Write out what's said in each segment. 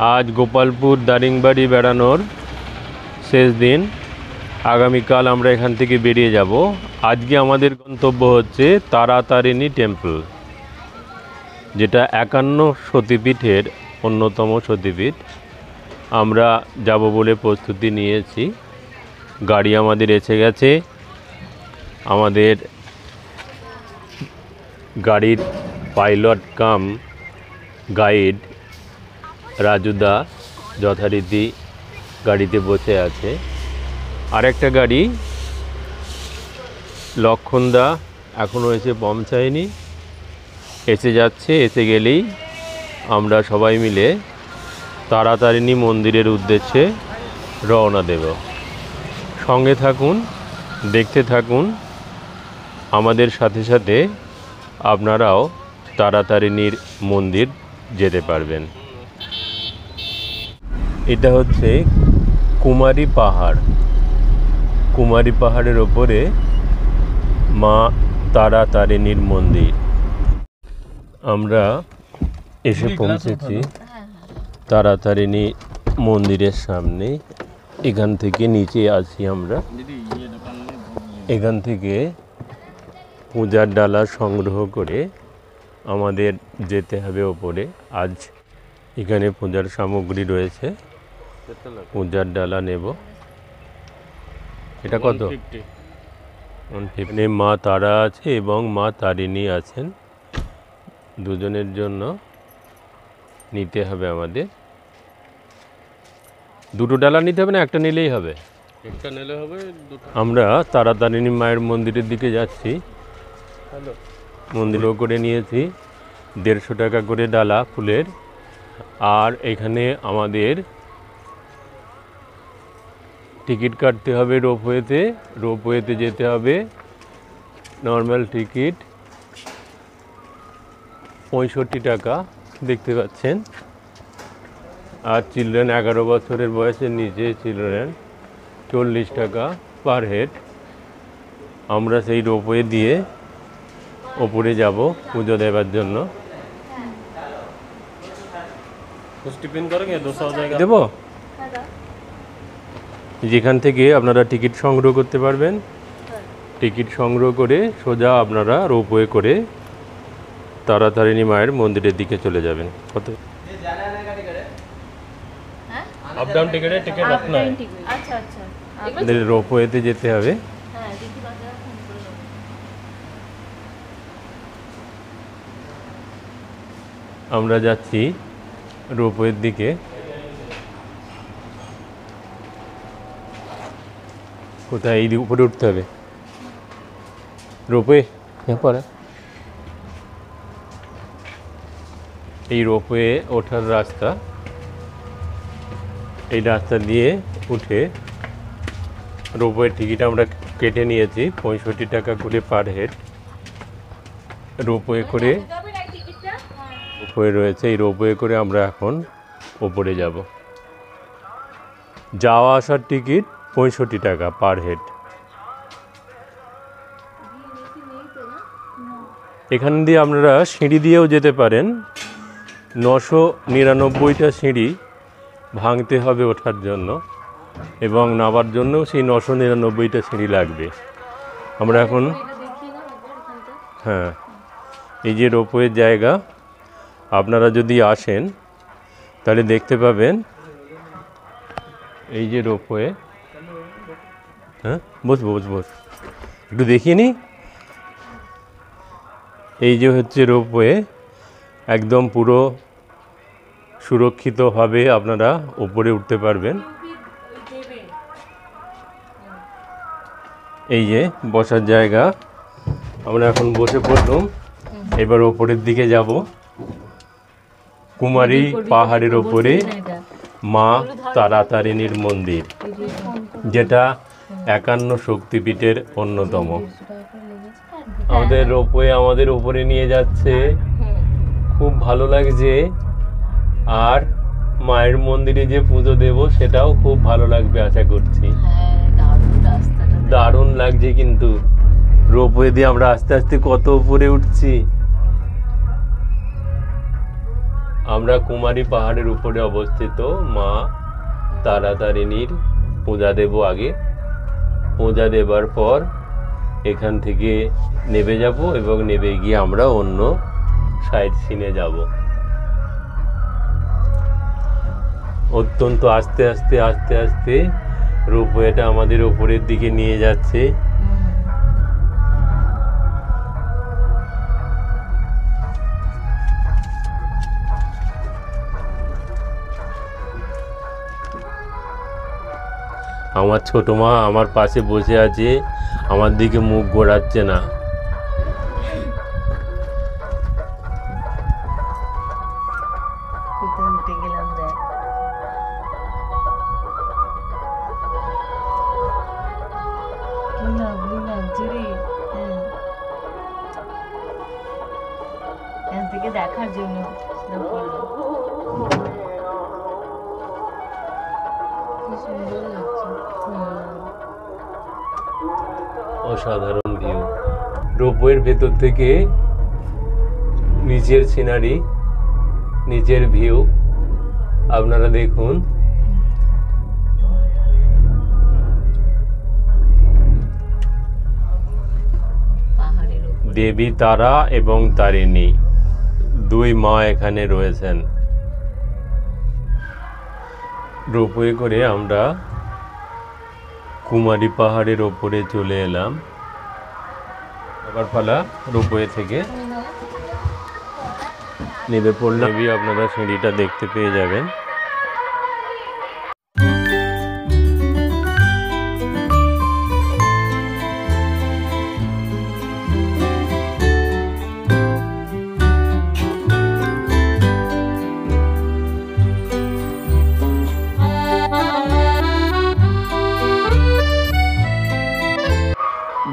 আজ গোপালপুর দারিংবাড়ি বেড়ানোর শেষ দিন। আগামীকাল আমরা এখান থেকে বেরিয়ে যাব। আজকে আমাদের গন্তব্য হচ্ছে তারাতারিণী টেম্পল, যেটা 51 সতীপীঠের অন্যতম সতীপীঠ। আমরা যাব বলে প্রস্তুতি নিয়েছি। গাড়ি আমাদের এসে গেছে। আমাদের গাড়ির পাইলট কাম গাইড রাজুদা যথারীতি গাড়িতে বসে আছে। আরেকটা গাড়ি লক্ষণদা এখনও এসে পৌঁছায়নি, এসে যাচ্ছে। এসে গেলেই আমরা সবাই মিলে তারাতারিণী মন্দিরের উদ্দেশ্যে রওনা দেব। সঙ্গে থাকুন, দেখতে থাকুন। আমাদের সাথে সাথে আপনারাও তারাতারিণীর মন্দির যেতে পারবেন। এটা হচ্ছে কুমারী পাহাড়। কুমারী পাহাড়ের ওপরে মা তারাতারিণীর মন্দির। আমরা এসে পৌঁছেছি তারাতারিণী মন্দিরের সামনে। এখান থেকে নিচে আছি আমরা। এখান থেকে পূজার ডালা সংগ্রহ করে আমাদের যেতে হবে ওপরে। আজ এখানে পূজার সামগ্রী রয়েছে, পূজার ডালা নেব। এটা কত? 150। মা তারা আছে এবং মা তারিণী আছেন, দুজনের জন্য নিতে হবে আমাদের। দুটো ডালা নিতে হবে না একটা নিলেই হবে? একটা নিলে হবে। আমরা তারাতারিণী মায়ের মন্দিরের দিকে যাচ্ছি। মন্দিরও করে নিয়েছি 150 টাকা করে ডালা ফুলের। আর এখানে আমাদের টিকিট কাটতে হবে রোপওয়েতে। রোপওয়েতে যেতে হবে। নর্মাল টিকিট 65 টাকা দেখতে পাচ্ছেন। আর চিলড্রেন 11 বছরের বয়সের নিচে চিলড্রেন 40 টাকা পার হেড। আমরা সেই রোপওয়ে দিয়ে ওপরে যাব পুজো দেওয়ার জন্য। দেব যেখান থেকে আপনারা টিকিট সংগ্রহ করতে পারবেন। টিকিট সংগ্রহ করে সোজা আপনারা রোপওয়ে করে তারাতারিণী মায়ের মন্দিরের দিকে চলে যাবেন। কত? আপ ডাউন টিকিটে টিকিট রাখনা। আচ্ছা আচ্ছা, আমাদের রোপওয়েতে যেতে হবে। আমরা যাচ্ছি রোপওয়ের দিকে। কোথায়? এই উপরে উঠতে হবে রোপওয়ে। পরে এই রোপওয়ে ওঠার রাস্তা। এই রাস্তা দিয়ে উঠে রোপওয়ের টিকিট আমরা কেটে নিয়েছি 65 টাকা করে পার হেড। রোপওয়ে করে রোপওয়ে রয়েছে, এই রোপওয়ে করে আমরা এখন ওপরে যাব। যাওয়া আসার টিকিট 65 টাকা পার হেড। এখান দিয়ে আপনারা সিঁড়ি দিয়েও যেতে পারেন। 999টা সিঁড়ি ভাঙতে হবে ওঠার জন্য, এবং নামার জন্যও সেই 999টা সিঁড়ি লাগবে। আমরা এখন এই যে রোপওয়ের জায়গা, আপনারা যদি আসেন তাহলে দেখতে পাবেন এই যে রোপওয়ে। বসবো একটু দেখিয়ে নি। এই যে হচ্ছে রোপওয়ে, একদম পুরো সুরক্ষিতভাবে আপনারা উপরে উঠতে পারবেন। এই যে বসার জায়গা, আমরা এখন বসে পড়লাম। এবার ওপরের দিকে যাব। কুমারী পাহাড়ের ওপরে মা তারাতারিণীর মন্দির, যেটা 51 শক্তিপীঠের অন্যতম। আমাদের রোপওয়ে আমাদের উপরে নিয়ে যাচ্ছে, খুব ভালো লাগছে। আর মায়ের মন্দিরে যে পুজো দেব সেটাও খুব ভালো লাগবে আশা করছি। দারুণ লাগছে কিন্তু রোপওয়ে দিয়ে আমরা আস্তে আস্তে কত উপরে উঠছি। আমরা কুমারী পাহাড়ের উপরে অবস্থিত মা তারাতারিণীর পূজা দেব। আগে পূজা দেবার পর এখান থেকে নেমে যাব এবং নেমে গিয়ে আমরা অন্য সাইড সিনে যাব। অত্যন্ত আস্তে আস্তে আস্তে আস্তে রোপওয়েটা আমাদের উপরের দিকে নিয়ে যাচ্ছে। আমার ছোট মা আমার পাশে বসে আছে, আমার দিকে মুখ ঘোরাচ্ছে না। উঠে গেলাম দেখ। কি লাভলি লাগছে রে। এখান থেকে দেখার জন্য কি সুন্দর লাগছে। অসাধারণ ভিউ। রোপওয়ের ভেতর থেকে নিচের সিনারি, নিচের ভিউ আপনারা দেখুন। দেবী তারা এবং তারিণী দুই মা এখানে রয়েছেন। রোপওয়ে করে আমরা কুমারী পাহাড়ের ওপরে চলে এলাম। আবার পালা রোপওয়ে থেকে নেমে পড়লাম। আপনারা সিঁড়িটা দেখতে পেয়ে যাবেন।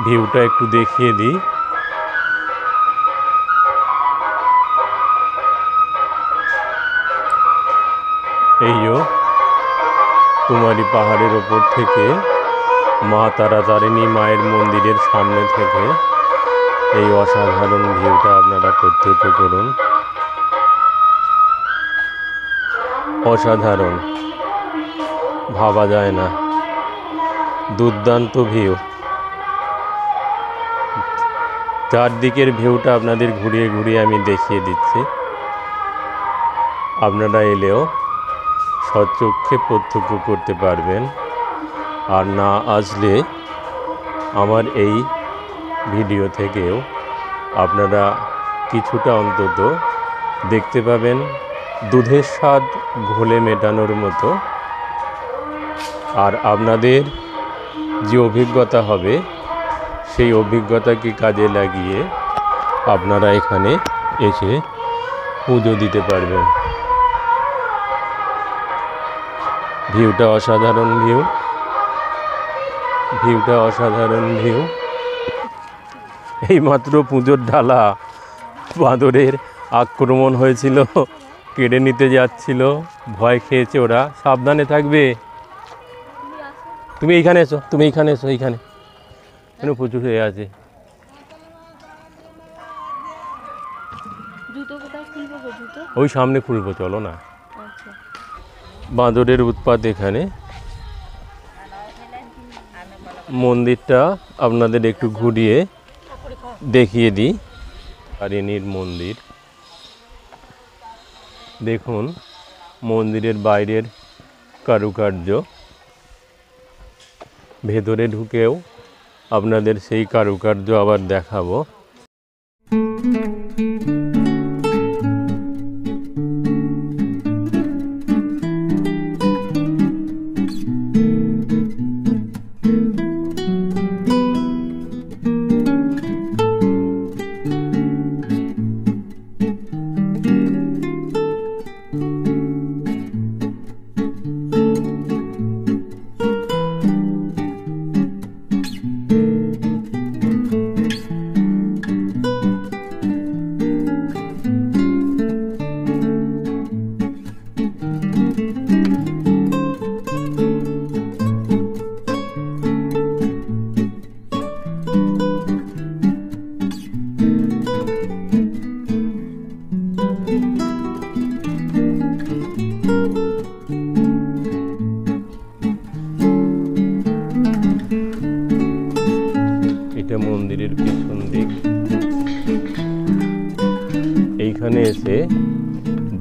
ভিউটা একটু দেখিয়ে দিই। এই কুমারী পাহাড়ের ওপর থেকে মা তারাতারিণী মায়ের মন্দিরের সামনে থেকে এই অসাধারণ ভিউটা আপনারা প্রত্যক্ষ করুন। অসাধারণ, ভাবা যায় না, দুর্দান্ত ভিউ। চারদিকের ভিউটা আপনাদের ঘুরিয়ে ঘুরিয়ে আমি দেখিয়ে দিচ্ছি। আপনারা এলেও সচক্ষে প্রত্যক্ষ করতে পারবেন, আর না আসলে আমার এই ভিডিও থেকেও আপনারা কিছুটা অন্তত দেখতে পাবেন দুধের স্বাদ ঘোলে মেটানোর মতো। আর আপনাদের যে অভিজ্ঞতা হবে সেই অভিজ্ঞতাকে কাজে লাগিয়ে আপনারা এখানে এসে পুজো দিতে পারবেন। ভিউটা অসাধারণ ভিউ, ভিউটা অসাধারণ ভিউ। এইমাত্র পুজোর ডালা বাঁদরের আক্রমণ হয়েছিল, কেড়ে নিতে যাচ্ছিল, ভয় খেয়েছে ওরা। সাবধানে থাকবে। তুমি এইখানে এসো, তুমি এইখানে এসো, এইখানে কেন প্রচুর হয়ে আছে। ওই সামনে খুলবো, চলো না। বাঁদরের উৎপাত এখানে। মন্দিরটা আপনাদের একটু ঘুরিয়ে দেখিয়ে দিই। তারিণীর মন্দির দেখুন, মন্দিরের বাইরের কারুকার্য, ভেতরে ঢুকেও আপনাদের সেই কারুকার্য আবার দেখাবো।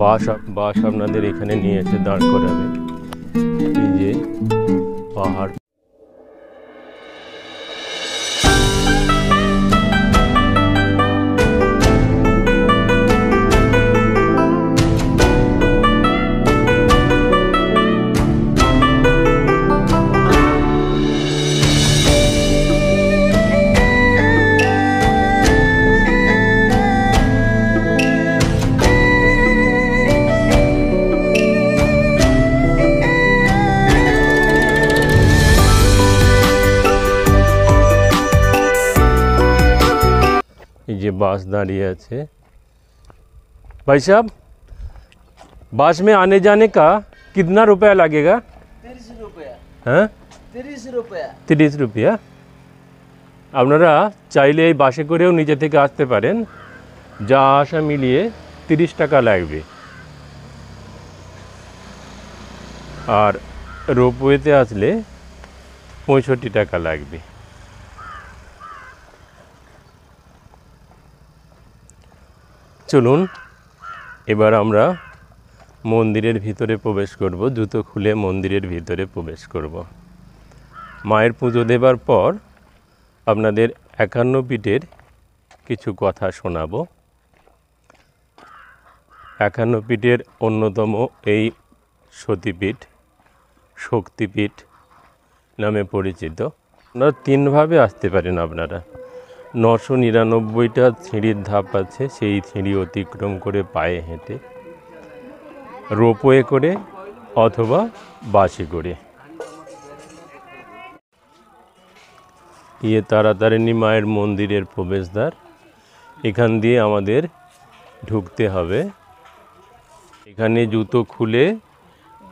বাস আপনাদের এখানে নিয়ে এসে দাঁড় করাবে। এই যে পাহাড়, এই যে বাস দাঁড়িয়ে আছে। भाई साहब, बस में आने जाने का कितना रुपया लगेगा? 30 रुपया। हाँ 30 रुपया। 30 रुपया। আপনারা চাইলে এই বাসে করেও নিজে থেকে আসতে পারেন, যা আসা মিলিয়ে 30 টাকা লাগবে। আর রোপওয়েতে আসলে 65 টাকা লাগবে। চলুন এবার আমরা মন্দিরের ভিতরে প্রবেশ করব। জুতো খুলে মন্দিরের ভিতরে প্রবেশ করব। মায়ের পুজো দেবার পর আপনাদের 51 পীঠের কিছু কথা শোনাবো। 51 পীঠের অন্যতম এই সতীপীঠ শক্তিপীঠ নামে পরিচিত। আপনারা 3 ভাবে আসতে পারেন। আপনারা 999টা সিঁড়ির ধাপ আছে, সেই সিঁড়ি অতিক্রম করে পায়ে হেঁটে, রোপওয়ে করে অথবা বাসে করে। তারাতারিণী মায়ের মন্দিরের প্রবেশদ্বার, এখান দিয়ে আমাদের ঢুকতে হবে। এখানে জুতো খুলে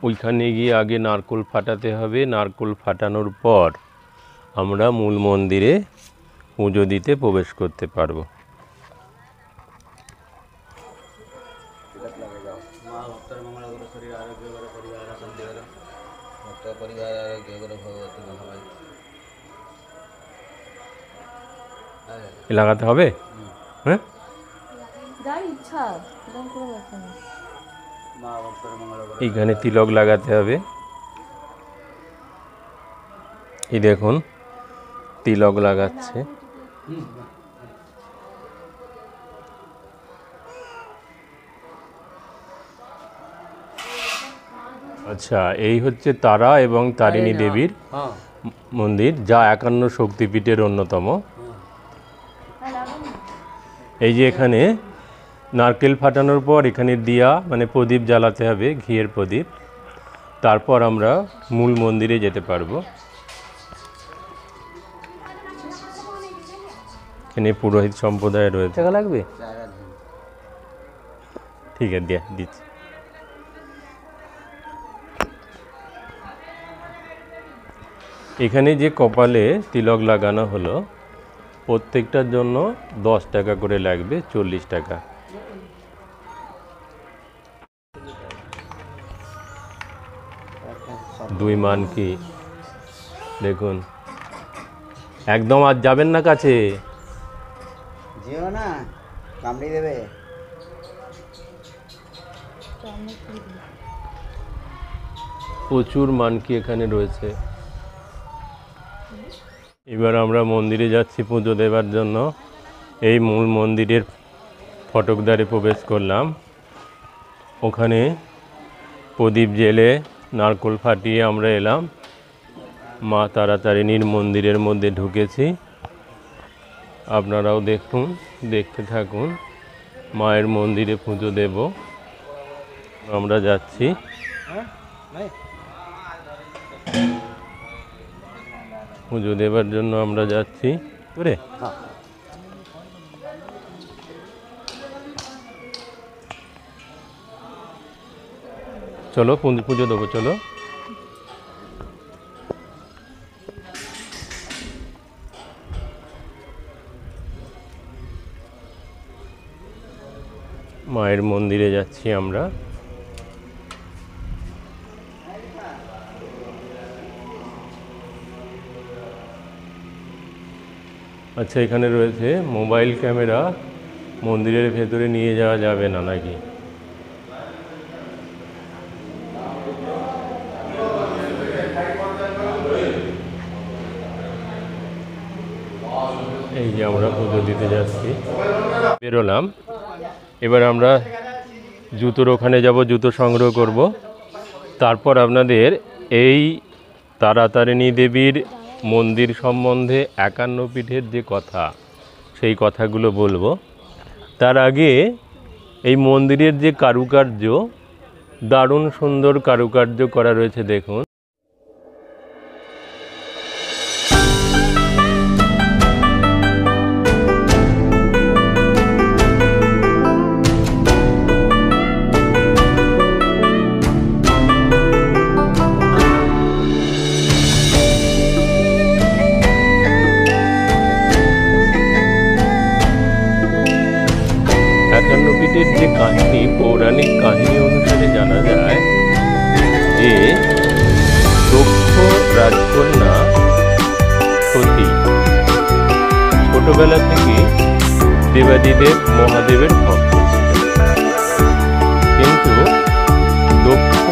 ওইখানে গিয়ে আগে নারকোল ফাটাতে হবে। নারকোল ফাটানোর পর আমরা মূল মন্দিরে পুজো দিতে প্রবেশ করতে পারবো। লাগাতে হবে? হ্যাঁ, এইখানে তিলক লাগাতে হবে। এই দেখুন তিলক লাগাচ্ছে। আচ্ছা, এই হচ্ছে তারা এবং তারিণী দেবীর মন্দির, যা 51 শক্তিপীঠের অন্যতম। এই যে এখানে নারকেল ফাটানোর পর এখানে দিয়া মানে প্রদীপ জ্বালাতে হবে, ঘিয়ের প্রদীপ। তারপর আমরা মূল মন্দিরে যেতে পারবো। এখানে পুরোহিত সম্প্রদায় রয়েছে। টাকা লাগবে? ঠিক আছে, দিচ্ছি। এখানে যে কপালে তিলক লাগানো হলো, প্রত্যেকটার জন্য 10 টাকা করে লাগবে, 40 টাকা। দুই মান কি দেখুন, একদম আজ যাবেন না কাছে, যেও না, কামড়ি দেবে। প্রচুর মানকি এখানে রয়েছে। এবার আমরা মন্দিরে যাচ্ছি পুজো দেবার জন্য। এই মূল মন্দিরের ফটকদ্বারে প্রবেশ করলাম। ওখানে প্রদীপ জেলে নারকোল ফাটিয়ে আমরা এলাম। মা তারাতারিণীর মন্দিরের মধ্যে ঢুকেছি। আপনারাও দেখুন, দেখতে থাকুন। মায়ের মন্দিরে পুজো দেব আমরা যাচ্ছি। পুজো দেবার জন্য আমরা যাচ্ছি। চলো পুজো দেবো, চলো। মায়ের মন্দিরে যাচ্ছি আমরা। আচ্ছা, এখানে রয়েছে মোবাইল ক্যামেরা। মন্দিরের ভেতরে নিয়ে যাওয়া যাবে না নাকি? এই যে আমরা পুজো দিতে যাচ্ছি, বেরোলাম। এবার আমরা জুতোর ওখানে যাব, জুতো সংগ্রহ করব। তারপর আপনাদের এই তারাতারিণী দেবীর মন্দির সম্বন্ধে 51 পীঠের যে কথা, সেই কথাগুলো বলবো। তার আগে এই মন্দিরের যে কারুকার্য, দারুণ সুন্দর কারুকার্য করা রয়েছে, দেখুন। একান্নপীঠের যে কাহিনী, পৌরাণিক কাহিনী অনুসারে জানা যায় যে দক্ষ রাজকন্যা সতী ছোটবেলা থেকে দেবাদিদেব মহাদেবের ভক্ত ছিলেন, কিন্তু দক্ষ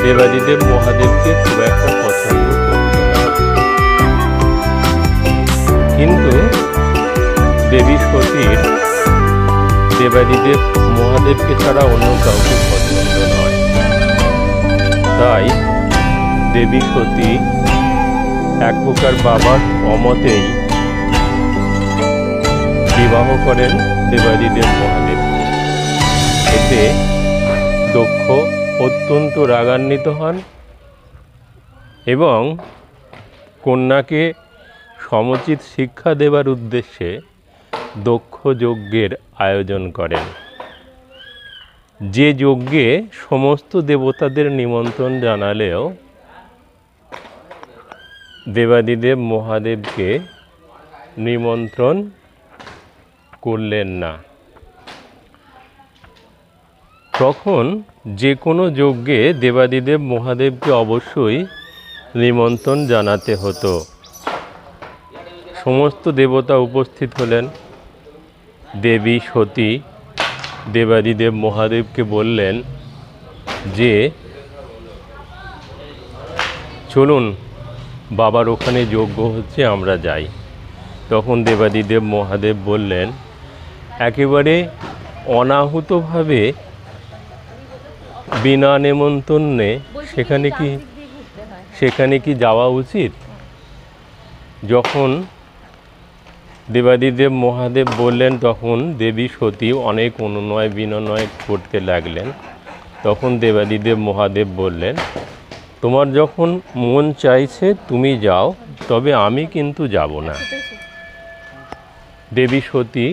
দেবাদিদেব মহাদেবকে খুব একটা পছন্দ করত না। কিন্তু দেবী সতীর দেবাদিদেব মহাদেবকে ছাড়া অন্য কাউকে পছন্দ নয়। তাই দেবী সতী এক প্রকার বাবার অমতেই বিবাহ করেন দেবাদিদেব মহাদেবকে। এতে দক্ষ অত্যন্ত রাগান্বিত হন এবং কন্যাকে সমুচিত শিক্ষা দেবার উদ্দেশ্যে দক্ষ যজ্ঞের আয়োজন করেন, যে যজ্ঞে সমস্ত দেবতাদের নিমন্ত্রণ জানালেও দেবাদিদেব মহাদেবকে নিমন্ত্রণ করলেন না। তখন যে কোনো যজ্ঞে দেবাদিদেব মহাদেবকে অবশ্যই নিমন্ত্রণ জানাতে হতো। সমস্ত দেবতা উপস্থিত হলেন। দেবী সতী দেবাদিদেব মহাদেবকে বললেন যে চলুন বাবার ওখানে যজ্ঞ হচ্ছে, আমরা যাই। তখন দেবাদিদেব মহাদেব বললেন, একেবারে অনাহুতভাবে বিনা নেমন্তন্নে সেখানে কি যাওয়া উচিত? যখন দেবাদিদেব মহাদেব বললেন, তখন দেবী সতী অনেক অনুনয় বিনয় করতে লাগলেন। তখন দেবাদিদেব মহাদেব বললেন, তোমার যখন মন চাইছে তুমি যাও, তবে আমি কিন্তু যাব না। দেবী সতী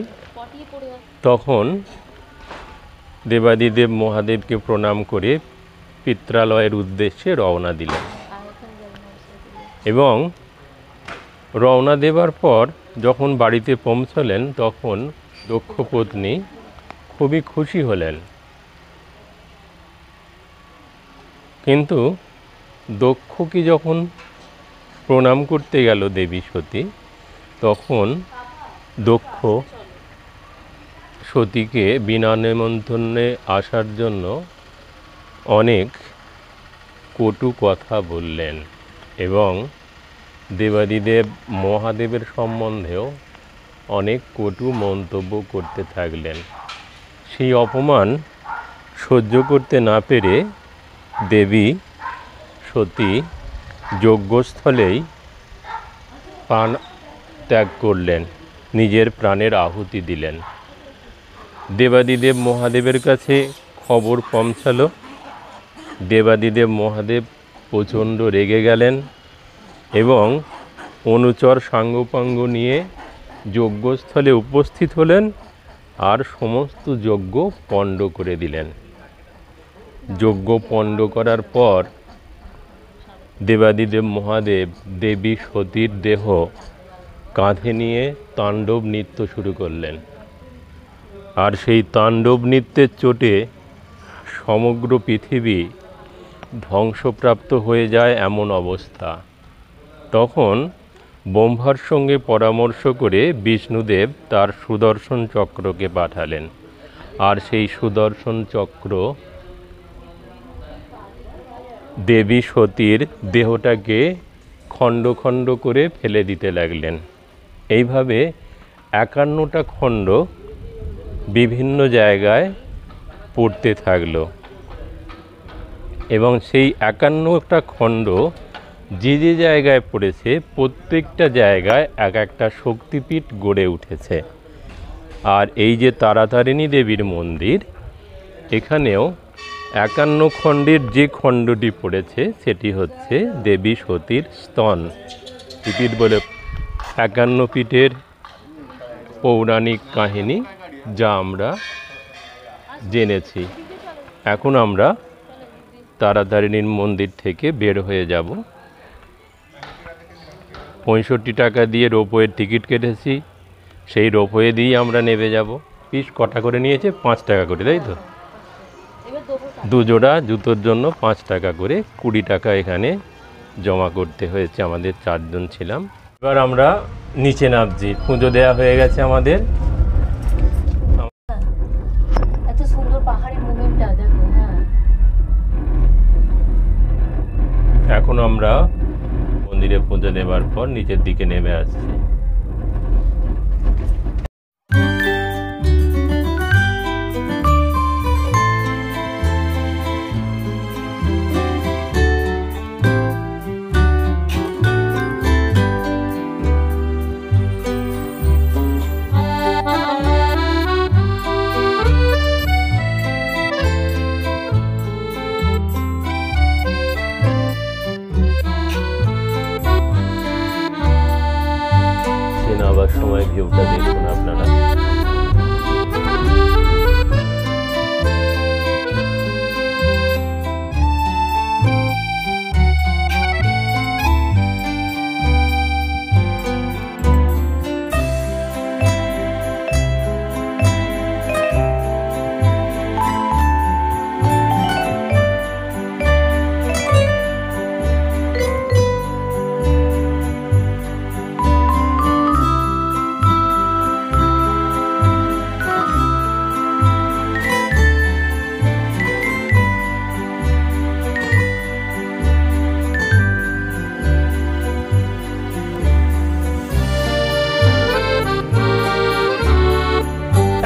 তখন দেবাদিদেব মহাদেবকে প্রণাম করে পিত্রালয়ের উদ্দেশ্যে রওনা দিলেন এবং রওনা দেবার পর যখন বাড়িতে পৌঁছলেন, তখন দক্ষ পত্নী খুবই খুশি হলেন। কিন্তু দক্ষকে যখন প্রণাম করতে গেল দেবী সতী, তখন দক্ষ সতীকে বিনা নেমন্তন্নে আসার জন্য অনেক কটু কথা বললেন এবং দেবাদিদেব মহাদেবের সম্বন্ধেও অনেক কটু মন্তব্য করতে থাকলেন। সেই অপমান সহ্য করতে না পেরে দেবী সতী যজ্ঞস্থলেই প্রাণ ত্যাগ করলেন, নিজের প্রাণের আহুতি দিলেন। দেবাদিদেব মহাদেবের কাছে খবর পৌঁছালো। দেবাদিদেব মহাদেব প্রচণ্ড রেগে গেলেন এবং অনুচর সাঙ্গপাঙ্গ নিয়ে যজ্ঞস্থলে উপস্থিত হলেন আর সমস্ত যজ্ঞ পণ্ড করে দিলেন। যজ্ঞ পণ্ড করার পর দেবাদিদেব মহাদেব দেবী সতীর দেহ কাঁধে নিয়ে তাণ্ডব নৃত্য শুরু করলেন। আর সেই তাণ্ডব নৃত্যের চোটে সমগ্র পৃথিবী ধ্বংসপ্রাপ্ত হয়ে যায় এমন অবস্থা। তখন ব্রহ্মার সঙ্গে পরামর্শ করে বিষ্ণুদেব তার সুদর্শন চক্রকে পাঠালেন, আর সেই সুদর্শন চক্র দেবী সতীর দেহটাকে খণ্ড খণ্ড করে ফেলে দিতে লাগলেন। এইভাবে 51টা খণ্ড বিভিন্ন জায়গায় পড়তে থাকলো এবং সেই 51টা খণ্ড যে যে জায়গায় পড়েছে প্রত্যেকটা জায়গায় এক একটা শক্তিপীঠ গড়ে উঠেছে। আর এই যে তারাতারিণী দেবীর মন্দির, এখানেও 51 খণ্ডের যে খণ্ডটি পড়েছে সেটি হচ্ছে দেবী সতীর স্তন পীঠ বলে 51 পীঠের পৌরাণিক কাহিনী যা আমরা জেনেছি। এখন আমরা তারাতারিণীর মন্দির থেকে বের হয়ে যাব। 65 টাকা দিয়ে রোপওয়ের টিকিট কেটেছি, সেই রোপওয়ে দিয়েই আমরা নেমে যাব। পিস কটা করে নিয়েছে? 5 টাকা করে, তাই তো? দুজোড়া জুতোর জন্য 5 টাকা করে, 20 টাকা এখানে জমা করতে হয়েছে। আমাদের 4 জন ছিলাম। এবার আমরা নিচে নামছি, পুজো দেওয়া হয়ে গেছে আমাদের। এত সুন্দর পাহাড়ি মুভমেন্টটা দেখো। হ্যাঁ, এখন আমরা মন্দিরে পুজো দেওয়ার পর নিচের দিকে নেমে আসছি। নামার সময় ভিউটা দেখুন আপনারা।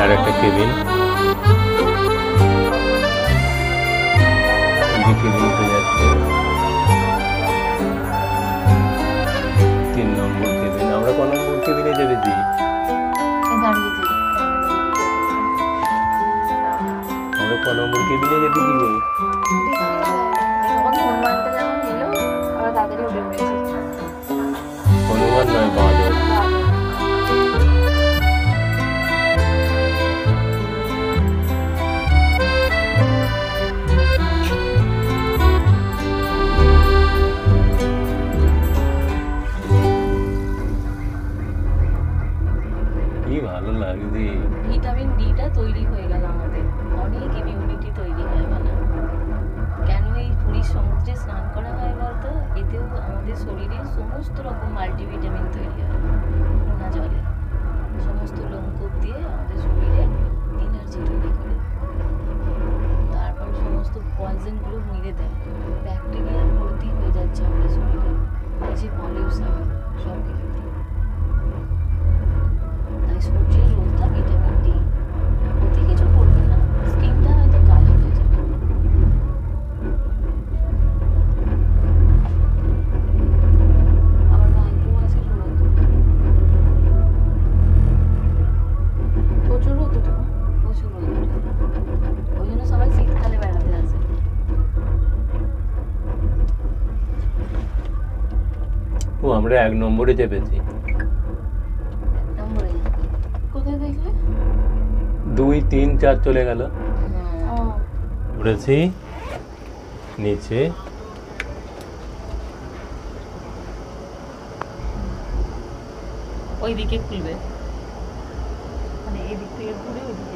আর একটা কেবিন, কেবিন উঠে যাচ্ছে। 3 নম্বর কেবিন। আমরা কোন নম্বর কেবিনে চেপেছি? আমরা কোন নম্বর কেবিনে চেপেছি গো? হনুমান নয়, বাঁদর। ভালো লাগছে। ভিটামিন ডিটা তৈরি হয়ে গেল আমাদের, অনেক ইমিউনিটি তৈরি হয়। মানে কেন এই পুরীর সমুদ্রে স্নান করা হয় বলতো? এতেও আমাদের শরীরে সমস্ত রকম মাল্টিভিটামিন তৈরি হয়। নোনা জলে সমস্ত লোমকূপ দিয়ে আমাদের শরীরে এনার্জি তৈরি করে, তারপর সমস্ত পয়জনগুলো মেরে দেয়। ব্যাকটেরিয়া ভর্তি হয়ে যাচ্ছে আমাদের শরীরে, এই যে পলিউশন সব কিছু। তাই সূর্যের রোদটা ভিটামিন ডি, ক্ষতি কিছু করবে না, স্কিনটা হয়তো কালো হয়ে যাবে। আবার ভাইকেও আছে রোদ, প্রচুর রোদ ওঠে, প্রচুর রোদ ওঠে। ওই জন্য সবাই শীতকালে বেড়াতে আসে। ও, আমরা 1 নম্বরে চেপেছি। কোথায় দেখলে? 2, 3, 4 চলে গেল। উঠেছি নিচে। ওই দিকে খুলবে, মানে এই দিক থেকে ঘুরে ওই দিকে।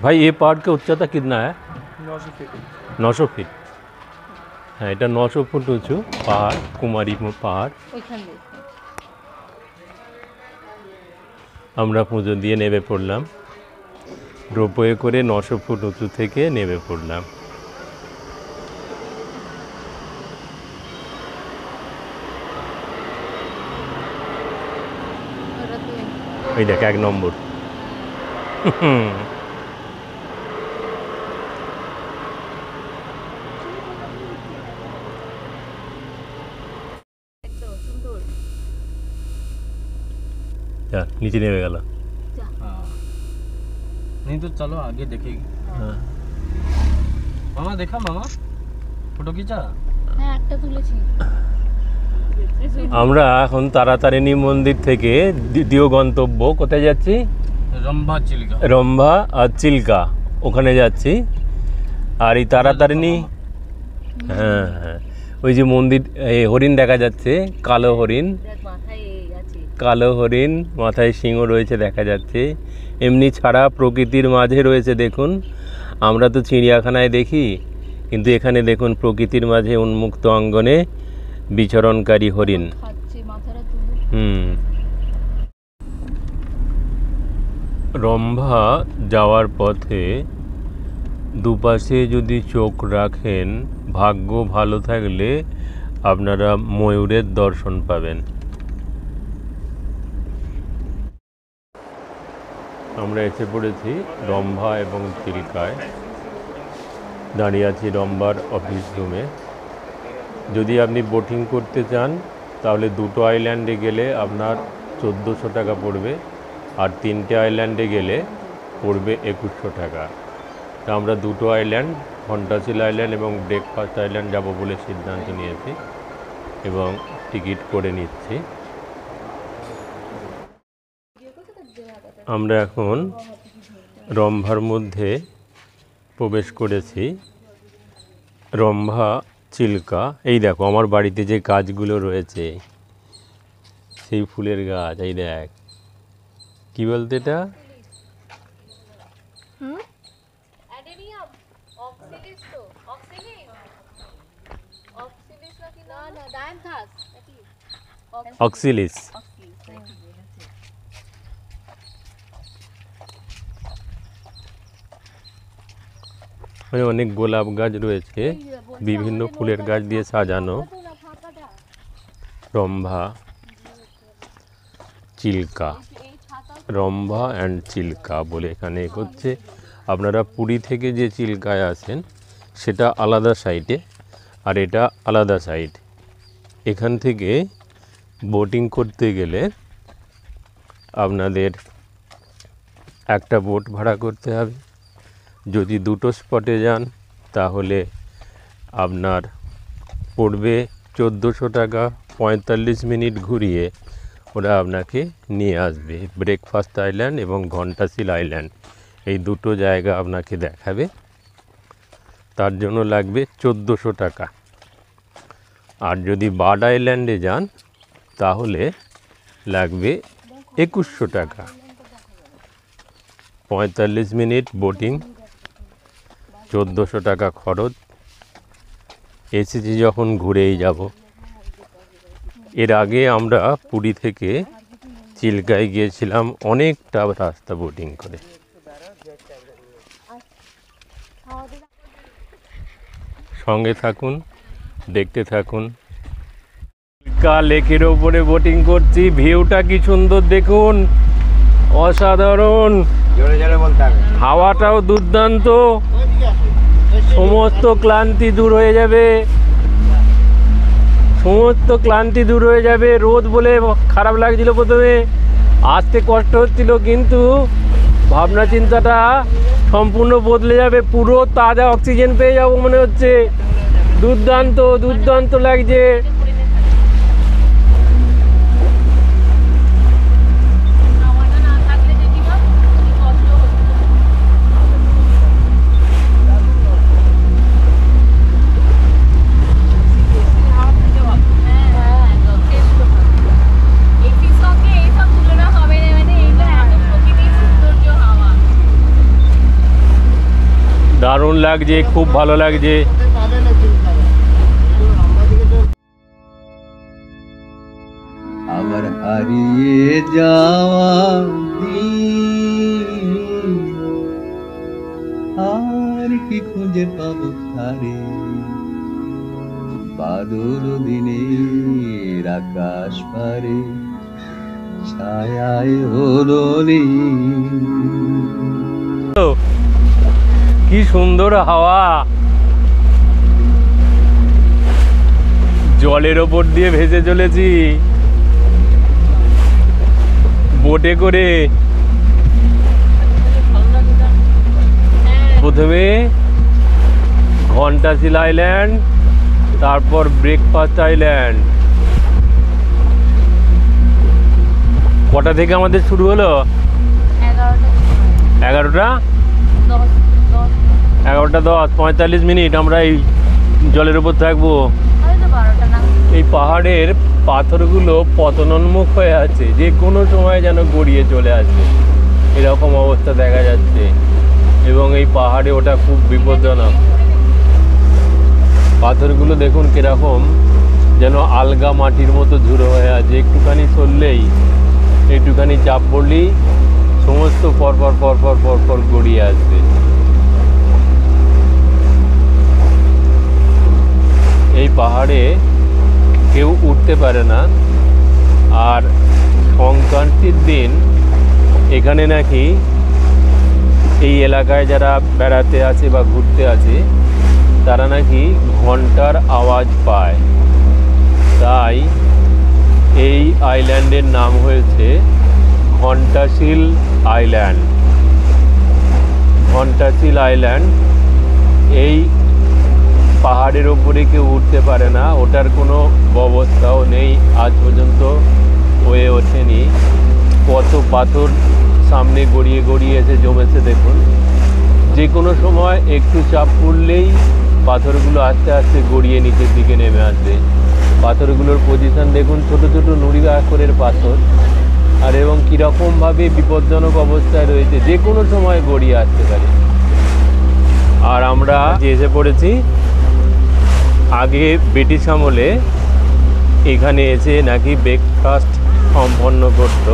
भाई ये पहाड़ की उच्चता कितना है? 900 फीट। 900 फीट। हाँ, এটা 900 ফুট উঁচু পাহাড়, কুমারী পাহাড়। ওইখান দিয়ে আমরা পুজো দিয়ে নেমে পড়লাম, রোপওয়ে করে 900 ফুট উঁচু থেকে নেমে পড়লাম। এই দেখ 1 নম্বর। नीचे नेमे गल। नहीं तो चलो आगे देखेंगे। हाँ। मामा देखा मामा फोटो खींचा? হ্যাঁ একটা তুলেছি। আমরা এখন তারাতারিণী মন্দির থেকে দ্বিতীয় গন্তব্য কোথায় যাচ্ছি? रंभा चिल्का। রম্ভা আর চিল্কা ওখানে যাচ্ছি। আর এই তারাতারিণী, হ্যাঁ হ্যাঁ, ওই যে মন্দির, এই হরিণ দেখা যাচ্ছে, কালো হরিণ, দেখ মাথায় এই আছে। কালো হরিণ, মাথায় সিংহ রয়েছে দেখা যাচ্ছে। এমনি ছাড়া প্রকৃতির মাঝে রয়েছে দেখুন। আমরা তো চিড়িয়াখানায় দেখি, কিন্তু এখানে দেখুন প্রকৃতির মাঝে উন্মুক্ত অঙ্গনে বিচরণকারী হরিণ। খাচ্ছে মাথাটা তুলে। রম্ভা যাওয়ার পথে দুপাশে যদি চোখ রাখেন, ভাগ্য ভালো থাকলে আপনারা ময়ূরের দর্শন পাবেন। আমরা এসে পড়েছি রম্ভা এবং চিল্কায়। দাঁড়িয়ে আছি রম্ভার অফিস রুমে। যদি আপনি বোটিং করতে চান তাহলে দুটো আইল্যান্ডে গেলে আপনার 1400 টাকা পড়বে, আর 3টে আইল্যান্ডে গেলে পড়বে 2100 টাকা। তা আমরা দুটো আইল্যান্ড, ঘণ্টাশীল আইল্যান্ড এবং ব্রেকফাস্ট আইল্যান্ড যাব বলে সিদ্ধান্ত নিয়েছি এবং টিকিট করে নিচ্ছি। আমরা এখন রম্ভার মধ্যে প্রবেশ করেছি। রম্ভা চিল্কা, এই দেখো আমার বাড়িতে যে গাছগুলো রয়েছে সেই ফুলের গাছ, এই দেখ কি বলতে এটা, অ্যাডেনিয়াম অক্সিলিস, তো অক্সিলিস, অক্সিলিস নাকি না না ডায়ান্থাস নাকি অক্সিলিস। মানে অনেক গোলাপ গাছ রয়েছে, বিভিন্ন ফুলের গাছ দিয়ে সাজানো। রম্ভা চিল্কা, রম্ভা অ্যান্ড চিল্কা বলে এখানে হচ্ছে। আপনারা পুরী থেকে যে চিল্কায় আসেন সেটা আলাদা সাইডে, আর এটা আলাদা সাইড। এখান থেকে বোটিং করতে গেলে আপনাদের একটা বোট ভাড়া করতে হবে। যদি দুটো স্পটে যান তাহলে আপনার পড়বে 1400 টাকা। 45 মিনিট ঘুরিয়ে ওরা আপনাকে নিয়ে আসবে। ব্রেকফাস্ট আইল্যান্ড এবং ঘণ্টাশীল আইল্যান্ড, এই দুটো জায়গা আপনাকে দেখাবে। তার জন্য লাগবে 1400 টাকা। আর যদি বার্ড আইল্যান্ডে যান তাহলে লাগবে 2100 টাকা। 45 মিনিট বোটিং, 1400 টাকা খরচ। এসেছি যখন ঘুরেই যাব। এর আগে আমরা পুরী থেকে চিল্কায় গিয়েছিলাম অনেকটা রাস্তা বোটিং করে। সঙ্গে থাকুন, দেখতে থাকুন। চিল্কা লেকের ওপরে বোটিং করছি, ভিউটা কি সুন্দর দেখুন, অসাধারণ। জোরে জোরে বলতে হবে। হাওয়াটাও দুর্দান্ত, সমস্ত ক্লান্তি দূর হয়ে যাবে, সমস্ত ক্লান্তি দূর হয়ে যাবে। রোদ বলে খারাপ লাগছিল প্রথমে, আসতে কষ্ট হচ্ছিল, কিন্তু ভাবনা চিন্তাটা সম্পূর্ণ বদলে যাবে। পুরো তাজা অক্সিজেন পেয়ে যাবো মনে হচ্ছে। দুর্দান্ত দুর্দান্ত লাগছে। হাওয়াটা না থাকলে যদি বা কষ্ট হতো। দারুণ লাগছে, খুব ভালো লাগছে। अगर হারিয়ে যাওয়া দিন আর কি খুঁজে পাবো তারে, বাদল দিনের আকাশ পারে ছায়ায় হলো নীল। কি সুন্দর হাওয়া, জলের ওপর দিয়ে ভেসে চলেছি বোটে করে। প্রথমে ঘণ্টাশীল আইল্যান্ড, তারপর ব্রেকফাস্ট আইল্যান্ড। কটা থেকে আমাদের শুরু হলো? 11টা 10, 45 মিনিট আমরা এই জলের উপর থাকবো। এই পাহাড়ের পাথরগুলো পতনোন্মুখ হয়ে আছে, যে কোনো সময় যেন গড়িয়ে চলে আসবে, এরকম অবস্থা দেখা যাচ্ছে। এবং এই পাহাড়ে ওটা খুব বিপজ্জনক। পাথরগুলো দেখুন কিরকম যেন আলগা মাটির মতো ঝুড়ো হয়ে আছে, একটুখানি সরলেই, একটুখানি চাপ পড়লেই সমস্ত পরপর পরপর পরপর গড়িয়ে আসবে। এই পাহাড়ে কেউ উঠতে পারে না। আর সংক্রান্তির দিন এখানে নাকি এই এলাকায় যারা বেড়াতে আসে বা ঘুরতে আসে তারা নাকি ঘন্টার আওয়াজ পায়, তাই এই আইল্যান্ডের নাম হয়েছে ঘণ্টাশীল আইল্যান্ড। ঘণ্টাশীল আইল্যান্ড। এই পাহাড়ের ওপরে কেউ উঠতে পারে না, ওটার কোনো ব্যবস্থাও নেই, আজ পর্যন্ত হয়ে ওঠেনি। কত পাথর সামনে গড়িয়ে গড়িয়ে এসে জমেছে দেখুন। যে কোনো সময় একটু চাপ পড়লেই পাথরগুলো আস্তে আস্তে গড়িয়ে নিচের দিকে নেমে আসবে। পাথরগুলোর পজিশন দেখুন, ছোট ছোট নুড়ি আকারের পাথর, আর এবং কীরকমভাবে বিপজ্জনক অবস্থায় রয়েছে, যে কোনো সময় গড়িয়ে আসতে পারে। আর আমরা যে এসে পড়েছি, আগে ব্রিটিশ আমলে এখানে এসে নাকি ব্রেকফাস্ট সম্পন্ন করত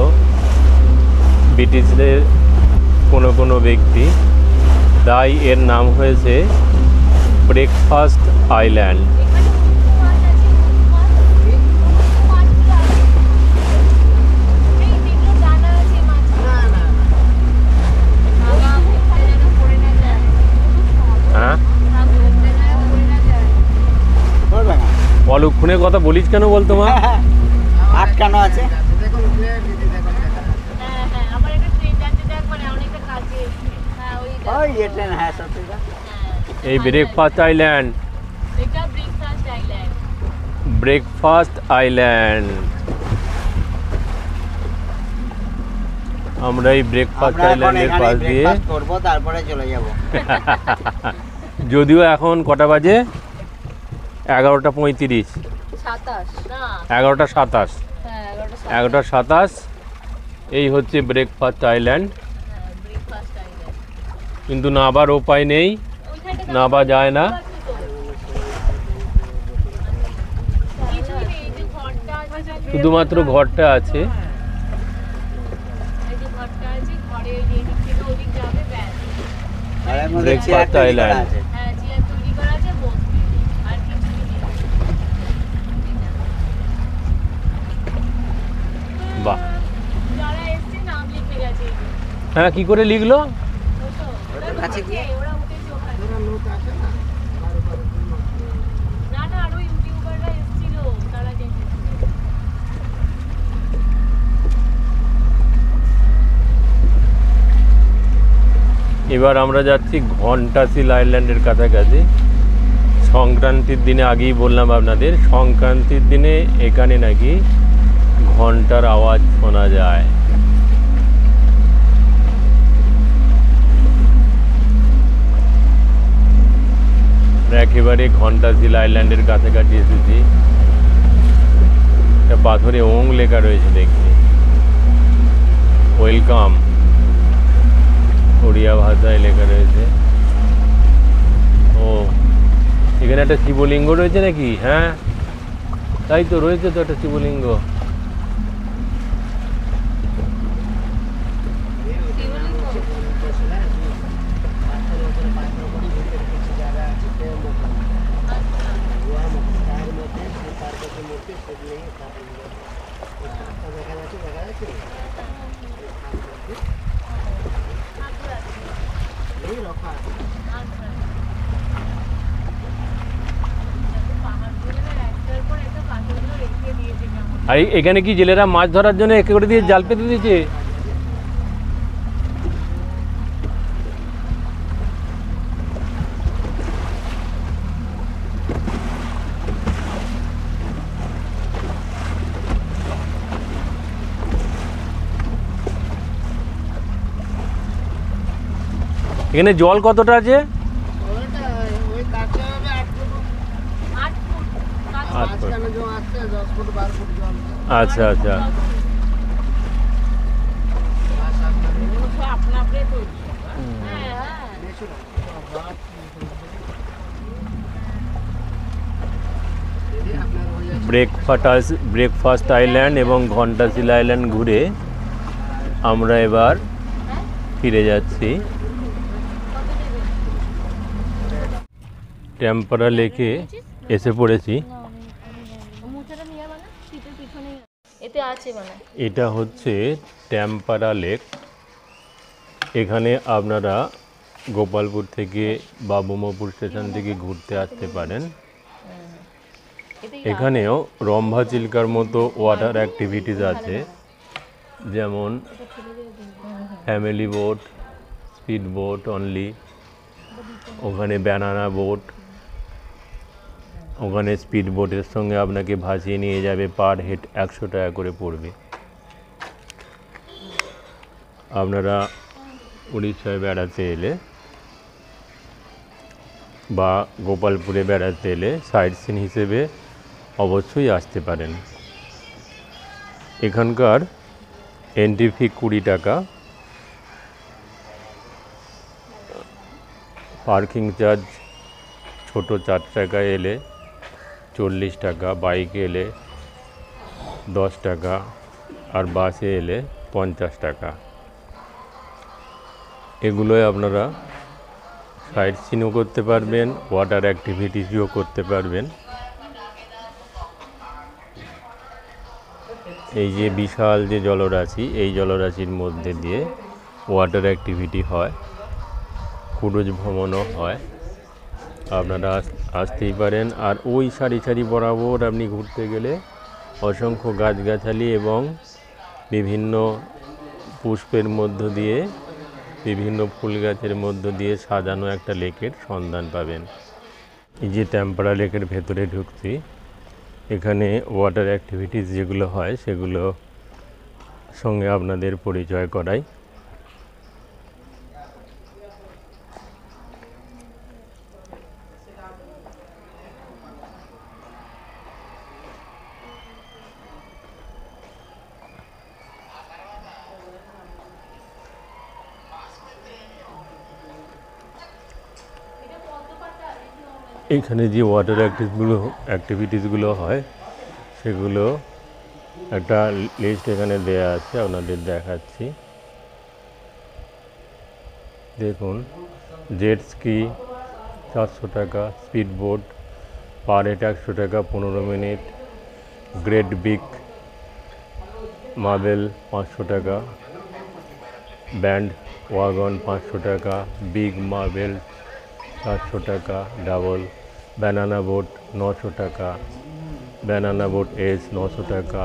ব্রিটিশদের কোনো ব্যক্তি, তাই এর নাম হয়েছে ব্রেকফাস্ট আইল্যান্ড। হ্যাঁ, অলক্ষণের কথা বলিস কেন বলতো মা? আটকানো আছে। এই ব্রেকফাস্ট আইল্যান্ড, ব্রেকফাস্ট আইল্যান্ড। আমরা এই ব্রেকফাস্ট আইল্যান্ডের পাশ দিয়ে করবো, তারপরে চলে যাব। যদিও এখন কটা বাজে? 11:35, 11:27, 11:27। এই হচ্ছে ব্রেকফাস্ট আইল্যান্ড। কিন্তু নাবার উপায় নেই, নাবা যায় না। শুধুমাত্র ঘরটা আছে। Breakfast island. বাহ, হ্যাঁ, কি করে লিখলো? এবার আমরা যাচ্ছি ঘণ্টাশীল আইল্যান্ডের কাছাকাছি। সংক্রান্তির দিনে, আগেই বললাম আপনাদের, সংক্রান্তির দিনে এখানে নাকি ঘন্টার আওয়াজ শোনা যায়। একেবারে ঘণ্টাশীল আইল্যান্ডের কাছাকাছি এসেছি। একটা পাথরে ওং লেখা রয়েছে দেখছি, ওয়েলকাম, ওড়িয়া ভাষায় লেখা রয়েছে। ও, এখানে একটা শিবলিঙ্গ রয়েছে নাকি? হ্যাঁ, তাই তো, রয়েছে তো একটা শিবলিঙ্গ। আর এখানে কি জেলেরা মাছ ধরার জন্য একে করে দিয়ে জাল পেতে দিয়েছে? এখানে জল কতটা আছে? 8 ফুট। আচ্ছা আচ্ছা। ব্রেকফাস্ট আইল্যান্ড এবং ঘণ্টাশিল আইল্যান্ড ঘুরে আমরা এবার ফিরে যাচ্ছি। টেম্পারা লেকে এসে পড়েছি। এটা হচ্ছে টেম্পারা লেক। এখানে আপনারা গোপালপুর থেকে বা বোমাপুর স্টেশন থেকে ঘুরতে আসতে পারেন। এখানেও রম্ভা চিল্কার মতো ওয়াটার অ্যাক্টিভিটিস আছে, যেমন family boat, speed boat only, ওখানে ব্যানানা বোট, ওখানে স্পিড বোটের সঙ্গে আপনাকে ভাসিয়ে নিয়ে যাবে, পার হেড 100 টাকা করে পড়বে। আপনারা উড়িষ্যায় বেড়াতে এলে বা গোপালপুরে বেড়াতে এলে সাইট সিন হিসেবে অবশ্যই আসতে পারেন। এখানকার এন্ট্রি ফি 20 টাকা, পার্কিং চার্জ ছোট 4 টাকা এলে 40 টাকা, বাইকে এলে 10 টাকা, আর বাসে এলে 50 টাকা। এগুলোয় আপনারা সাইট সিনও করতে পারবেন, ওয়াটার অ্যাক্টিভিটিসও করতে পারবেন। এই যে বিশাল যে জলরাশি, এই জলরাশির মধ্যে দিয়ে ওয়াটার অ্যাক্টিভিটি হয়, ক্রুজ ভ্রমণও হয়। আপনারা আসতেই পারেন। আর ওই সারি সারি বরাবর আপনি ঘুরতে গেলে অসংখ্য গাছগাছালি এবং বিভিন্ন পুষ্পের মধ্য দিয়ে, বিভিন্ন ফুল গাছের মধ্য দিয়ে সাজানো একটা লেকের সন্ধান পাবেন। এই যে টেম্পারা লেকের ভেতরে ঢুকছি, এখানে ওয়াটার অ্যাক্টিভিটিস যেগুলো হয় সেগুলো সঙ্গে আপনাদের পরিচয় করাই। এখানে যে ওয়াটার অ্যাক্টিভিটিসগুলো হয় সেগুলো একটা লিস্ট এখানে দেয়া আছে, আপনাদের দেখাচ্ছি। দেখুন, জেট স্কি 400 টাকা, স্পিড বোট পার হেড 100 টাকা 15 মিনিট, গ্রেট বিগ মার্বেল 500 টাকা, ব্যান্ড ওয়াগন 500 টাকা, বিগ মার্বেল 400 টাকা, ডাবল ব্যানানা বোট 900 টাকা, ব্যানানা বোট এস 900 টাকা,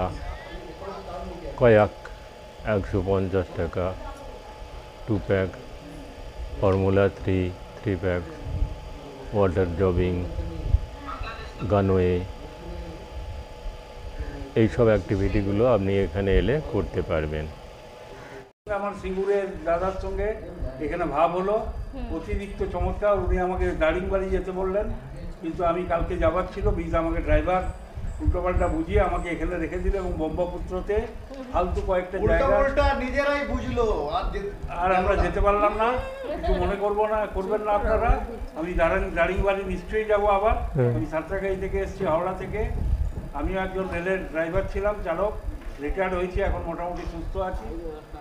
কয়াক 150 টাকা, 2 প্যাক, ফর্মুলা 3 প্যাক, ওয়াটার জবিং, গানওয়ে, এইসব অ্যাক্টিভিটিগুলো আপনি এখানে এলে করতে পারবেন। আমার সিঙ্গুরের দাদার সঙ্গে এখানে ভাব হলো, অতিরিক্ত চমৎকার। উনি আমাকে দারিংবাড়ি যেতে বললেন, কিন্তু আমি কালকে যাবার ছিল, বিজ আমাকে ড্রাইভার উল্টোপাল্টা বুঝিয়ে আমাকে এখানে রেখে দিল এবং ব্রহ্মপুত্রতে ফালতু কয়েকটা জায়গা নিজেরাই বুঝলো আর আমরা যেতে পারলাম না। কিছু মনে করবেন না আপনারা। আমি দারিংবাড়ি নিশ্চয়ই যাব আবার। আমি সাঁতরাগাছি থেকে এসেছি, হাওড়া থেকে। আমিও একজন রেলের ড্রাইভার ছিলাম, চালক, রিটায়ার্ড হয়েছি, এখন মোটামুটি সুস্থ আছি।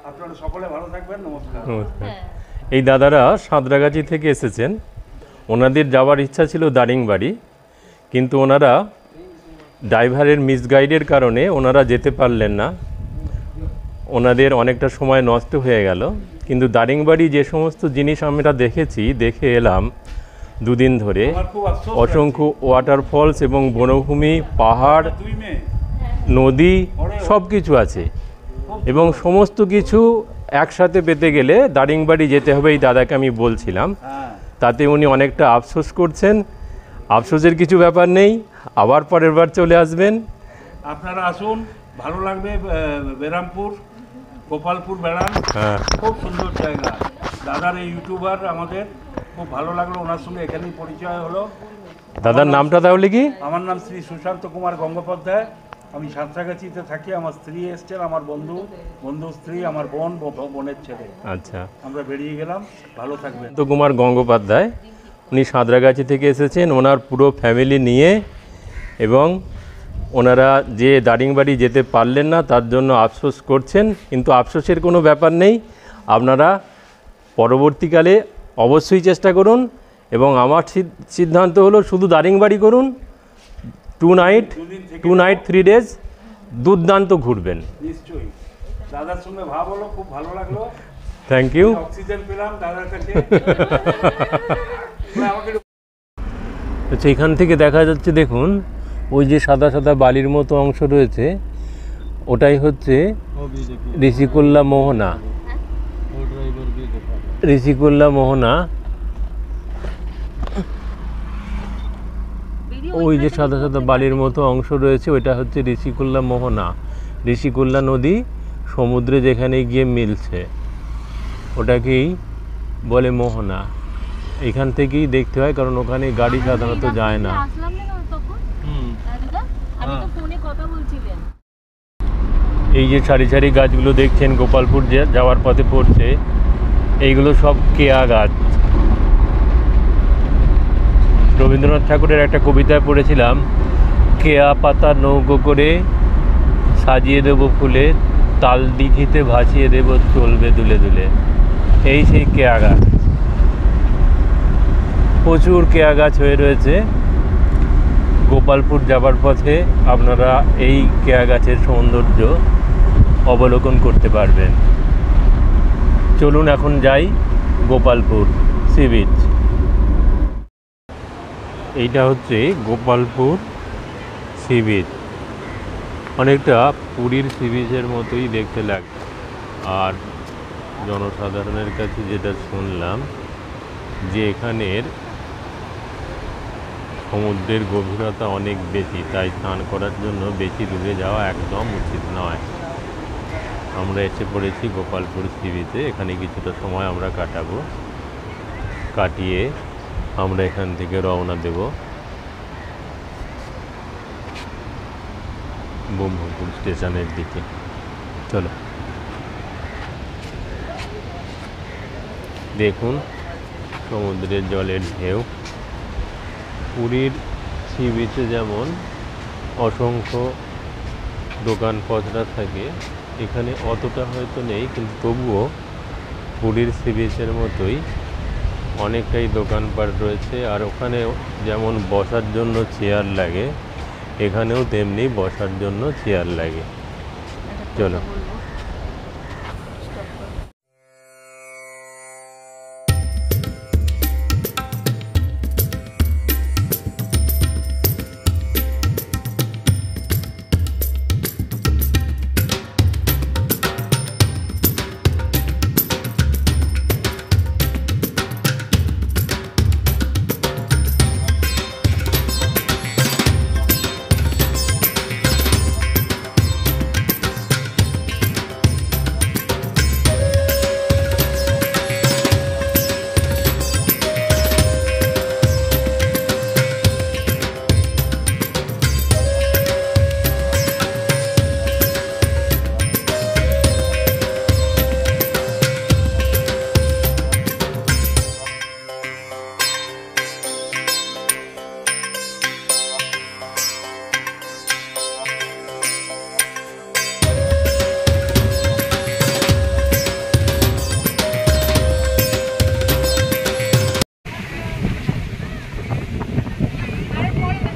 আপনারা সকলে ভালো থাকবেন। নমস্কার। নমস্কার। এই দাদারা সাঁতরাগাছি থেকে এসেছেন, ওনাদের যাওয়ার ইচ্ছা ছিল দারিংবাড়ি, কিন্তু ওনারা ড্রাইভারের মিসগাইডের কারণে ওনারা যেতে পারলেন না, ওনাদের অনেকটা সময় নষ্ট হয়ে গেল। কিন্তু দারিংবাড়ি যে সমস্ত জিনিস আমরা দেখে এলাম দুদিন ধরে, আমার খুব আফসোস অসংখ্য ওয়াটারফলস এবং বনভূমি, পাহাড়, লাগছে। 2 মেয়ে নদী সব কিছু আছে এবং সমস্ত কিছু একসাথে পেতে গেলে দারিংবাড়ি যেতে হবে, এই দাদাকে আমি বলছিলাম। হ্যাঁ, তাতে উনি অনেকটা আফসোস করছেন। আফসোসের কিছু ব্যাপার নেই, আবার পরের বার চলে আসবেন। আপনারা আসুন, ভালো লাগবে। বেরামপুর, গোপালপুর বেড়ান, হ্যাঁ, খুব সুন্দর জায়গা। দাদার এই ইউটিউবার আমাদের খুব ভালো লাগলো, ওনার সঙ্গে এখানেই পরিচয় হলো। দাদার নামটা তাহলে কি? আমার নাম শ্রী সুশান্ত কুমার গঙ্গোপাধ্যায়। আমি সাঁতরাগাছিতে থাকি। আমার স্ত্রী এসছেন, আমার বন্ধু স্ত্রী, আমার বোনের ছেলে। আচ্ছা, আমরা বেরিয়ে গেলাম, ভালো থাকবেন। সুশান্ত কুমার গঙ্গোপাধ্যায়, উনি সাঁতরাগাছি থেকে এসেছেন ওনার পুরো ফ্যামিলি নিয়ে, এবং ওনারা যে দারিংবাড়ি যেতে পারলেন না তার জন্য আফসোস করছেন। কিন্তু আফসোসের কোনো ব্যাপার নেই, আপনারা পরবর্তীকালে অবশ্যই চেষ্টা করুন। এবং আমার সিদ্ধান্ত হলো শুধু দারিংবাড়ি করুন, 2 নাইট 3 ডেজ দুর্দান্ত ঘুরবেন। নিশ্চয়ই, দাদার সঙ্গে ভাব হলো, খুব ভালো লাগলো। Thank you. অক্সিজেন পেলাম দাদার কাছে। আমাকে আচ্ছা, এখান থেকে দেখা যাচ্ছে, দেখুন ওই যে সাদা সাদা বালির মতো অংশ রয়েছে, ওটাই হচ্ছে वो भी देखिए, ঋষিকুল্লা মোহনা। वो ड्राइवर भी देखा। ঋষিকুল্লা মোহনা, ওই যে সাদা সাদা বালির মতো অংশ রয়েছে ওইটা হচ্ছে ঋষিকুল্লা মোহনা। ঋষিকুল্লা নদী সমুদ্রে যেখানে গিয়ে মিলছে ওটাকেই বলে মোহনা। এখান থেকেই দেখতে হয়, কারণ ওখানে গাড়ি সাধারণত যায় না। আসলাম না তখন দাদা, আমি তো ফোনে কথা বলছিলেন। এই যে সারি সারি গাছগুলো দেখছেন গোপালপুর যাওয়ার পথে পড়ছে, এইগুলো সব কেয়া গাছ। রবীন্দ্রনাথ ঠাকুরের একটা কবিতায় পড়েছিলাম, কেয়া পাতা নৌকো করে সাজিয়ে দেব ফুলে, তাল দিঘিতে ভাসিয়ে দেব চলবে দুলে দুলে। এই সেই কেয়া গাছ, প্রচুর কেয়া গাছ হয়ে রয়েছে। গোপালপুর যাবার পথে আপনারা এই কেয়া গাছের সৌন্দর্য অবলোকন করতে পারবেন। চলুন এখন যাই গোপালপুর সি বিচ। এইটা হচ্ছে গোপালপুর সি বিচ, অনেকটা পুরীর সি বিচের মতোই দেখতে লাগে। আর জনসাধারণের কাছে যেটা শুনলাম যে এখানের সমুদ্রের গভীরতা অনেক বেশি, তাই স্নান করার জন্য বেশি দূরে যাওয়া একদম উচিত নয়। আমরা এসে পড়েছি গোপালপুর সি বিচে, এখানে কিছুটা সময় আমরা কাটাবো, কাটিয়ে আমরা এখান থেকে রওনা দেব ব্রহ্মপুর স্টেশনের দিকে। চলো, দেখুন সমুদ্রের জলের ঢেউ। পুরীর সি বিচে যেমন অসংখ্য দোকানপত্র থাকে, এখানে অতটা হয়তো নেই, কিন্তু তবুও পুরীর সি বিচের মতোই অনেকটাই দোকানপাট রয়েছে। আর ওখানে যেমন বসার জন্য চেয়ার লাগে, এখানেও তেমনি বসার জন্য চেয়ার লাগে। চলো।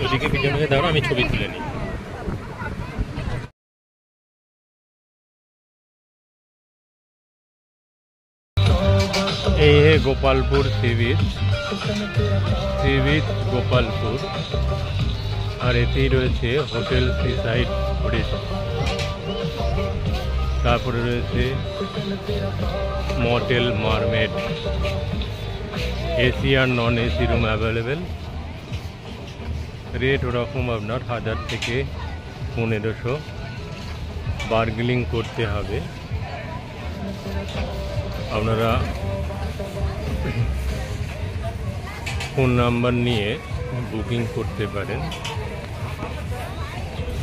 ওদিকে পিছনে দাঁড়াও, আমি ছবি তুলে নিই। গোপালপুর সি বিচ গোপালপুর, আর এতেই রয়েছে হোটেল সিসাইড ওড়িশা। তারপরে রয়েছে মোটেল মারমেড, এসি আর non AC room available. Rate ওরকম আপনার 1000 থেকে 1500, বার্গেনিং করতে হবে। আপনারা ফোন নাম্বার নিয়ে বুকিং করতে পারেন।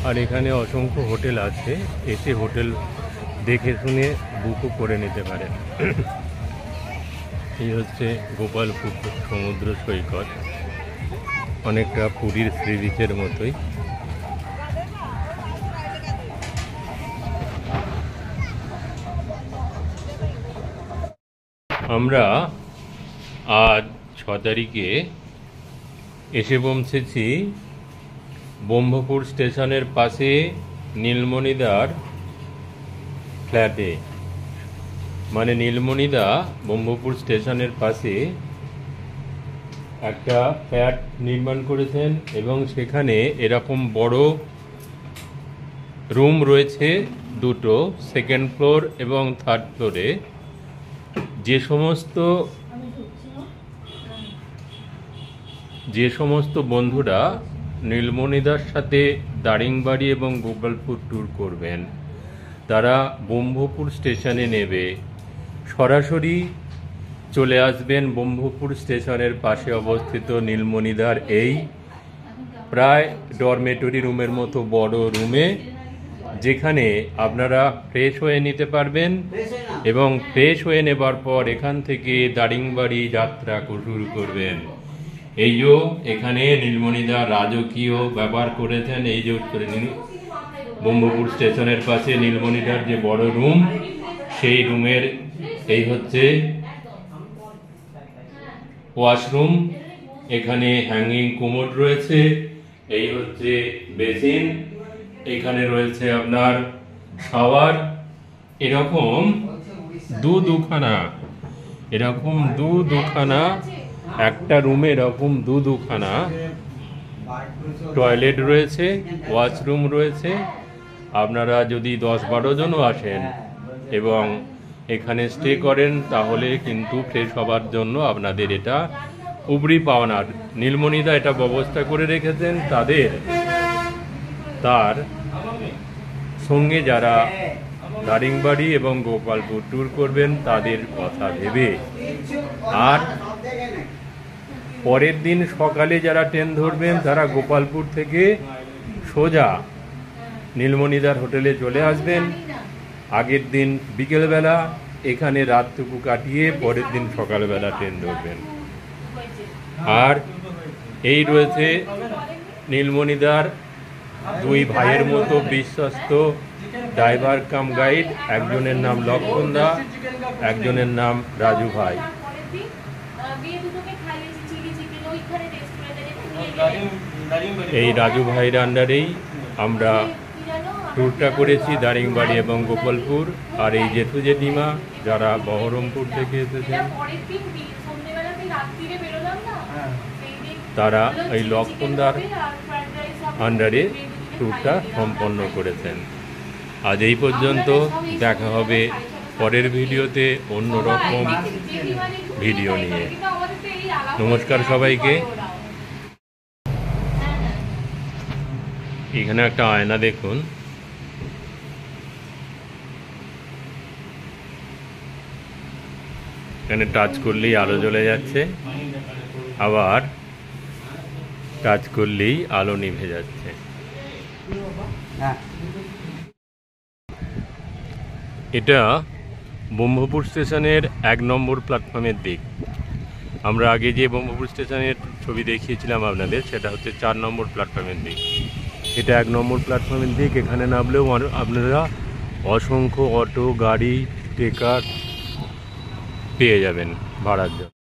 আর এখানে অসংখ্য হোটেল আছে, এসে হোটেল দেখে শুনে বুকও করে নিতে পারেন। এই হচ্ছে গোপালপুর সমুদ্র সৈকত, অনেকটা পুরীর সি বিচের মতোই। আমরা আজ 6 তারিখে এসে পৌঁছেছি ব্রহ্মপুর স্টেশনের পাশে নীলমণিদার ফ্ল্যাটে। মানে নীলমণিদা ব্রহ্মপুর স্টেশনের পাশে একটা ফ্ল্যাট নির্মাণ করেছেন এবং সেখানে এরকম বড় রুম রয়েছে দুটো, সেকেন্ড ফ্লোর এবং থার্ড ফ্লোরে। যে সমস্ত বন্ধুরা নীলমণিদার সাথে দারিংবাড়ি এবং গোপালপুর ট্যুর করবেন, তারা ব্রহ্মপুর স্টেশনে নেবে সরাসরি চলে আসবেন ব্রহ্মপুর স্টেশনের পাশে অবস্থিত নীলমণিদার এই প্রায় ডরমেটরি রুমের মতো বড় রুমে, যেখানে আপনারা ফ্রেশ হয়ে নিতে পারবেন এবং ফ্রেশ হয়ে নেবার পর এখান থেকে দারিংবাড়ি যাত্রা শুরু করবেন। এই যে এখানে নীলমণিদা রাজকীয় ব্যবহার করেছেন, এই যে ব্রহ্মপুর স্টেশনের পাশে নীলমণিদার যে বড় রুম, সেই রুমের এই হচ্ছে ওয়াশরুম, এখানে হ্যাঙ্গিং কোমোড রয়েছে, এই হচ্ছে বেসিন, এখানে রয়েছে আপনার শাওয়ার। এরকম দুখানা একটা রুমে এরকম দুখানা টয়লেট রয়েছে, ওয়াশরুম রয়েছে। আপনারা যদি 10-12 জনও আসেন এবং এখানে স্টে করেন, তাহলে কিন্তু ফ্রেশ হবার জন্য আপনাদের এটা উপরি পাওনা। নীলমণিদা এটা ব্যবস্থা করে রেখেছেন তার সঙ্গে যারা দারিংবাড়ি এবং গোপালপুর ট্যুর করবেন তাদের কথা ভেবে। আর পরের দিন সকালে যারা ট্রেন ধরবেন, তারা গোপালপুর থেকে সোজা নীলমণিদার হোটেলে চলে আসবেন। আগের দিন বিকেলবেলা এখানে রাতটুকু কাটিয়ে পরের দিন সকালবেলা ট্রেন ধরবেন। আর এই রয়েছে নীলমণিদার 2 ভাইয়ের মতো বিশ্বস্ত ড্রাইভার কাম গাইড, একজনের নাম লক্ষণ দা, একজনের নাম রাজু ভাই। এই রাজু ভাইয়ের আন্ডারেই আমরা ট্যুরটা করেছি দারিংবাড়ি এবং গোপালপুর। আর এই জেঠু জেঠিমা যারা বহরমপুর থেকে এসেছেন, তারা এই লক্ষণদার আন্ডারে ট্যুরটা সম্পন্ন করেছেন। আজ এই পর্যন্ত, দেখা হবে পরের ভিডিওতে অন্যরকম ভিডিও নিয়ে। নমস্কার সবাইকে। এখানে একটা আয়না দেখুন, এখানে টাচ করলেই আলো জ্বলে যাচ্ছে, আবার টাচ করলেই আলো নিভে যাচ্ছে। এটা ব্রহ্মপুর স্টেশনের 1 নম্বর প্ল্যাটফর্মের দিক। আমরা আগে যে ব্রহ্মপুর স্টেশনের ছবি দেখিয়েছিলাম আপনাদের, সেটা হচ্ছে 4 নম্বর প্ল্যাটফর্মের দিক। এটা 1 নম্বর প্ল্যাটফর্মের দিক। এখানে নামলেও আপনারা অসংখ্য অটো, গাড়ি, ট্রেকার পেয়ে যাবেন ভাড়ার জন্য।